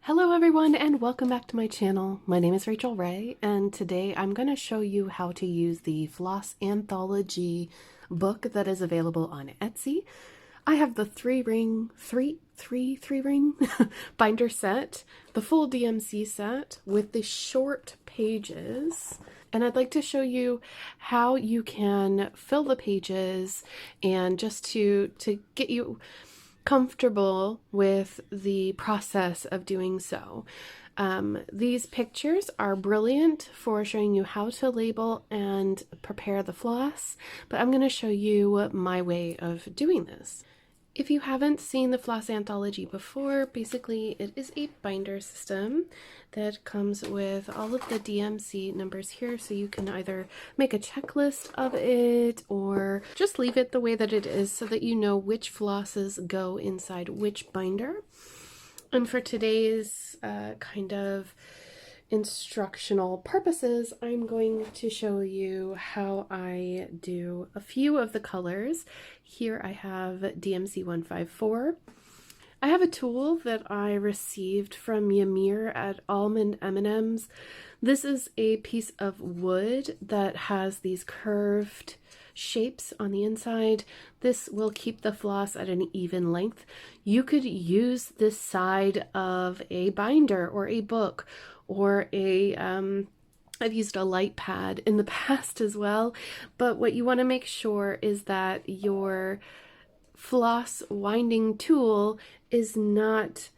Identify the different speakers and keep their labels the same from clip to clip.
Speaker 1: Hello everyone and welcome back to my channel. My name is Rachel Ray and today I'm going to show you how to use the Floss Anthology book that is available on Etsy. I have the three ring binder set, the full DMC set with the short pages, and I'd like to show you how you can fill the pages and just to get you comfortable with the process of doing so. These pictures are brilliant for showing you how to label and prepare the floss, but I'm going to show you my way of doing this. If you haven't seen the Floss Anthology before, basically it is a binder system that comes with all of the DMC numbers here, so you can either make a checklist of it or just leave it the way that it is so that you know which flosses go inside which binder. And for today's kind of instructional purposes, I'm going to show you how I do a few of the colors. Here I have DMC 154. I have a tool that I received from Ymir at Almond M&M's. This is a piece of wood that has these curved shapes on the inside. This will keep the floss at an even length. You could use this side of a binder or a book or a I've used a light pad in the past as well, but what you want to make sure is that your floss winding tool is not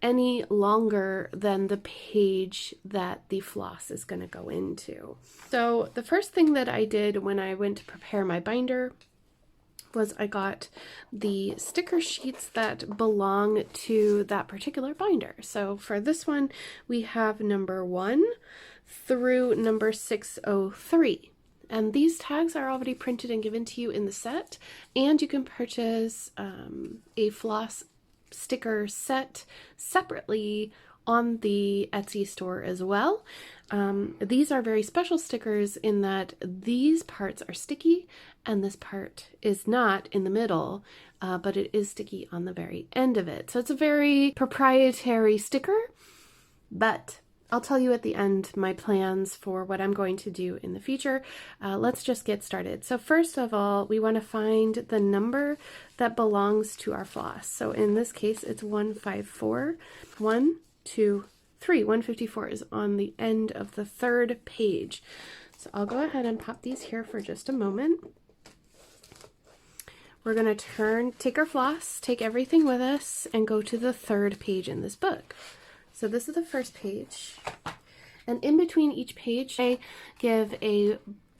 Speaker 1: any longer than the page that the floss is going to go into. So the first thing that I did when I went to prepare my binder was I got the sticker sheets that belong to that particular binder. So for this one, we have number 1 through number 603. And these tags are already printed and given to you in the set, and you can purchase a floss sticker set separately on the Etsy store as well. These are very special stickers in that these parts are sticky and this part is not in the middle, but it is sticky on the very end of it. So it's a very proprietary sticker, but I'll tell you at the end my plans for what I'm going to do in the future. Let's just get started. So first of all, we want to find the number that belongs to our floss. So in this case, it's 154. 1, 2, 3. 154 is on the end of the third page. So I'll go ahead and pop these here for just a moment. We're going to take our floss, take everything with us, and go to the third page in this book. So this is the first page, and in between each page, I give a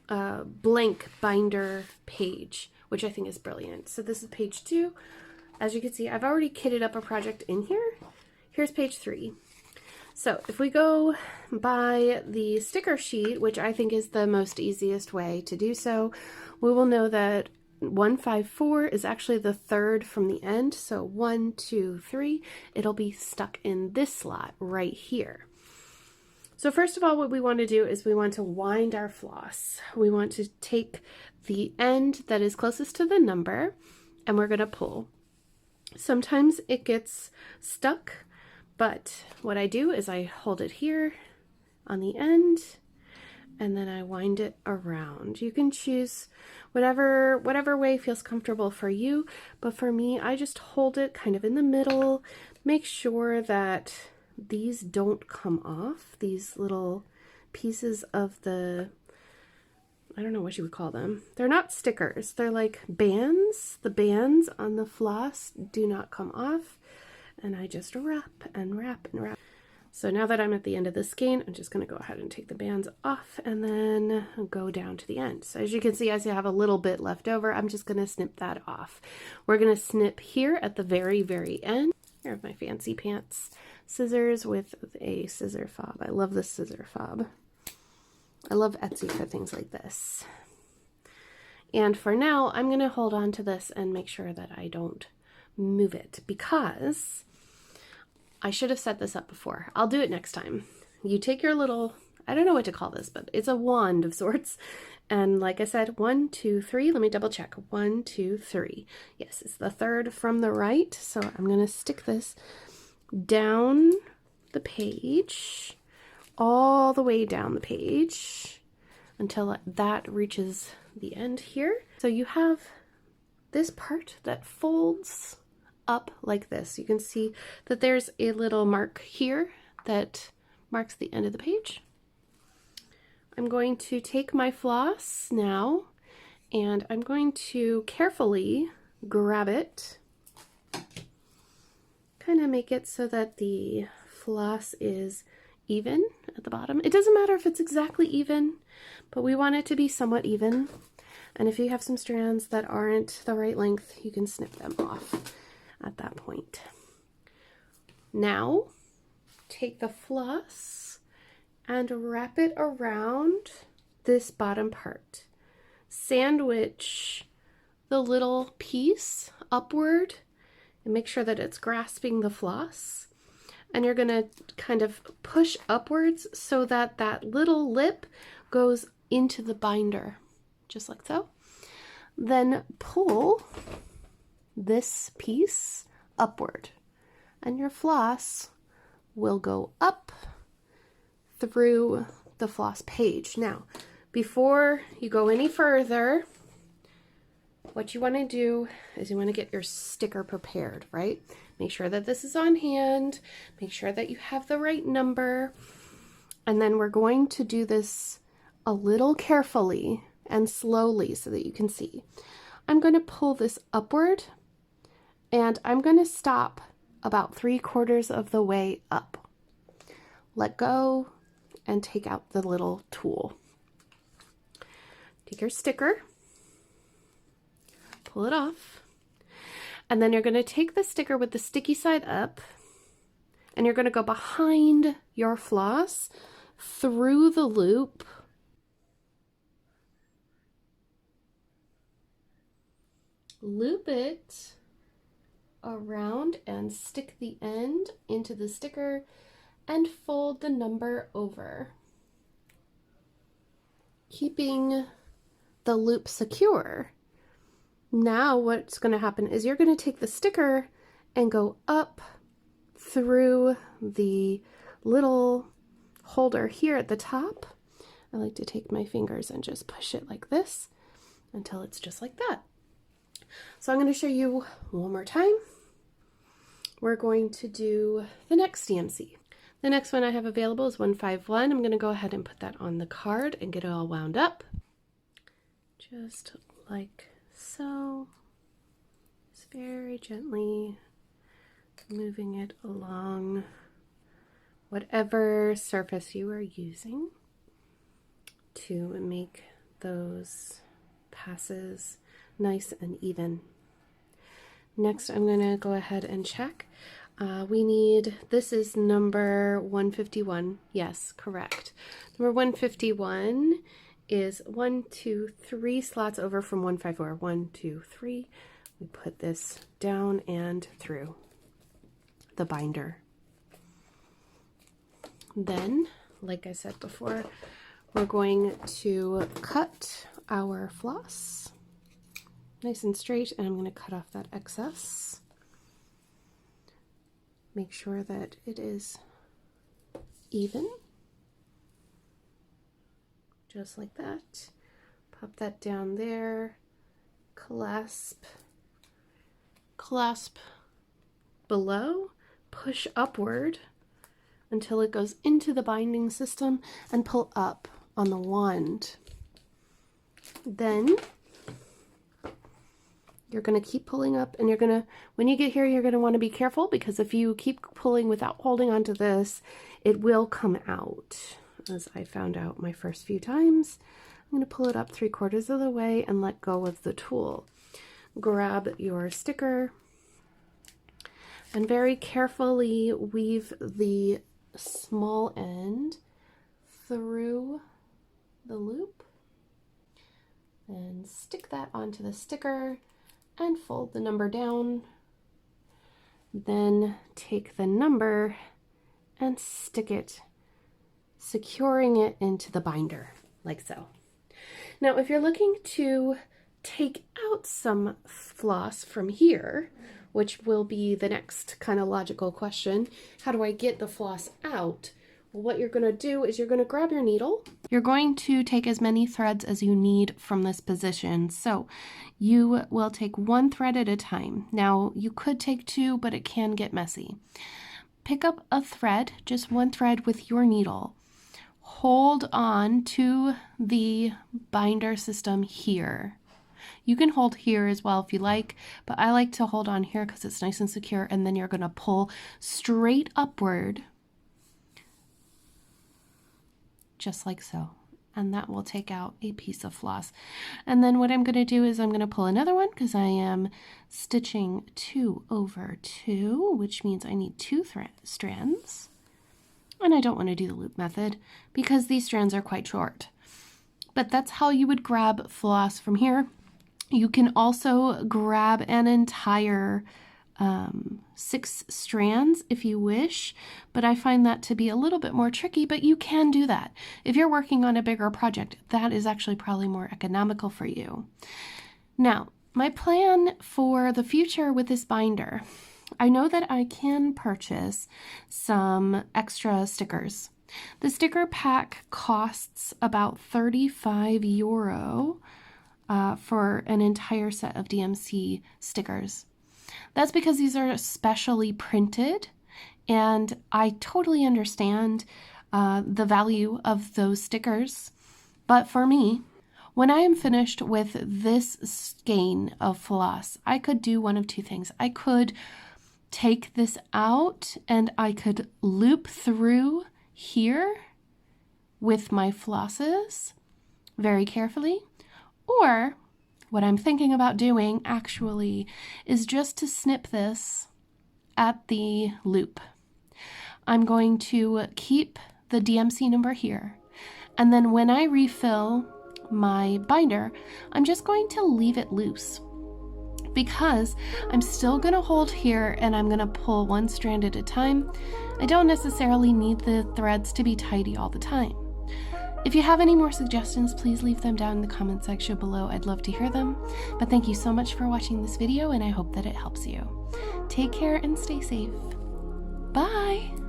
Speaker 1: blank binder page, which I think is brilliant. So this is page 2. As you can see, I've already kitted up a project in here. Here's page 3. So if we go by the sticker sheet, which I think is the most easiest way to do so, we will know that 154 is actually the third from the end. So 1, 2, 3, it'll be stuck in this slot right here. So first of all, what we want to do is we want to wind our floss. We want to take the end that is closest to the number and we're going to pull. Sometimes it gets stuck, but what I do is I hold it here on the end and then I wind it around. You can choose whatever way feels comfortable for you, but for me, I just hold it kind of in the middle, make sure that these don't come off, these little pieces of the, I don't know what you would call them. They're not stickers, they're like bands. The bands on the floss do not come off, and I just wrap and wrap and wrap. So now that I'm at the end of the skein, I'm just going to go ahead and take the bands off and then go down to the end. So as you can see, as you have a little bit left over, I'm just going to snip that off. We're going to snip here at the very, very end. Here are my fancy pants scissors with a scissor fob. I love this scissor fob. I love Etsy for things like this. And for now, I'm going to hold on to this and make sure that I don't move it because I should have set this up before. I'll do it next time. You take your little, I don't know what to call this, but it's a wand of sorts. And like I said, 1, 2, 3, let me double check. 1, 2, 3. Yes, it's the third from the right. So I'm going to stick this down the page all the way down the page until that reaches the end here. So you have this part that folds up like this. You can see that there's a little mark here that marks the end of the page. I'm going to take my floss now and I'm going to carefully grab it, kind of make it so that the floss is even at the bottom. It doesn't matter if it's exactly even, but we want it to be somewhat even. And if you have some strands that aren't the right length, you can snip them off at that point. Now, take the floss and wrap it around this bottom part. Sandwich the little piece upward and make sure that it's grasping the floss. And you're going to kind of push upwards so that that little lip goes into the binder, just like so. Then pull this piece upward and your floss will go up through the floss page. Now, before you go any further, what you want to do is you want to get your sticker prepared, right? Make sure that this is on hand, make sure that you have the right number, and then we're going to do this a little carefully and slowly so that you can see. I'm going to pull this upward and I'm going to stop about 3/4 of the way up. Let go and take out the little tool. Take your sticker, pull it off, and then you're going to take the sticker with the sticky side up and you're going to go behind your floss through the loop, loop it around and stick the end into the sticker and fold the number over, keeping the loop secure. Now what's going to happen is you're going to take the sticker and go up through the little holder here at the top. I like to take my fingers and just push it like this until it's just like that. So I'm going to show you one more time. We're going to do the next DMC. The next one I have available is 151. I'm going to go ahead and put that on the card and get it all wound up. Just like so. Just very gently moving it along whatever surface you are using to make those passes nice and even. Next, I'm going to go ahead and check. This is number 151. Yes, correct. Number 151 is 1, 2, 3 slots over from 154. 1, 2, 3. We put this down and through the binder. Then, like I said before, we're going to cut our floss nice and straight, and I'm going to cut off that excess. Make sure that it is even, just like that. Pop that down there, clasp below, push upward until it goes into the binding system and pull up on the wand. Then you're going to keep pulling up, and you're going to, when you get here, you're going to want to be careful, because if you keep pulling without holding onto this, it will come out, as I found out my first few times. I'm going to pull it up 3/4 of the way and let go of the tool. Grab your sticker and very carefully weave the small end through the loop and stick that onto the sticker and fold the number down. Then take the number and stick it, securing it into the binder like so. Now, if you're looking to take out some floss from here, which will be the next kind of logical question. How do I get the floss out? Well, what you're going to do is you're going to grab your needle. You're going to take as many threads as you need from this position. So you will take one thread at a time. Now you could take two, but it can get messy. Pick up a thread, just one thread with your needle. Hold on to the binder system here. You can hold here as well if you like, but I like to hold on here because it's nice and secure, and then you're going to pull straight upward, just like so. And that will take out a piece of floss. And then what I'm going to do is I'm going to pull another one because I am stitching 2 over 2, which means I need 2 strands. And I don't want to do the loop method because these strands are quite short. But that's how you would grab floss from here. You can also grab an entire 6 strands if you wish, but I find that to be a little bit more tricky, but you can do that. If you're working on a bigger project, that is actually probably more economical for you. Now, my plan for the future with this binder, I know that I can purchase some extra stickers. The sticker pack costs about €35 for an entire set of DMC stickers. That's because these are specially printed, and I totally understand the value of those stickers. But for me, when I am finished with this skein of floss, I could do one of two things. I could take this out and I could loop through here with my flosses very carefully, or what I'm thinking about doing actually is just to snip this at the loop. I'm going to keep the DMC number here, and then when I refill my binder, I'm just going to leave it loose because I'm still going to hold here and I'm going to pull one strand at a time. I don't necessarily need the threads to be tidy all the time. If you have any more suggestions, please leave them down in the comment section below. I'd love to hear them. But thank you so much for watching this video, and I hope that it helps you. Take care and stay safe. Bye!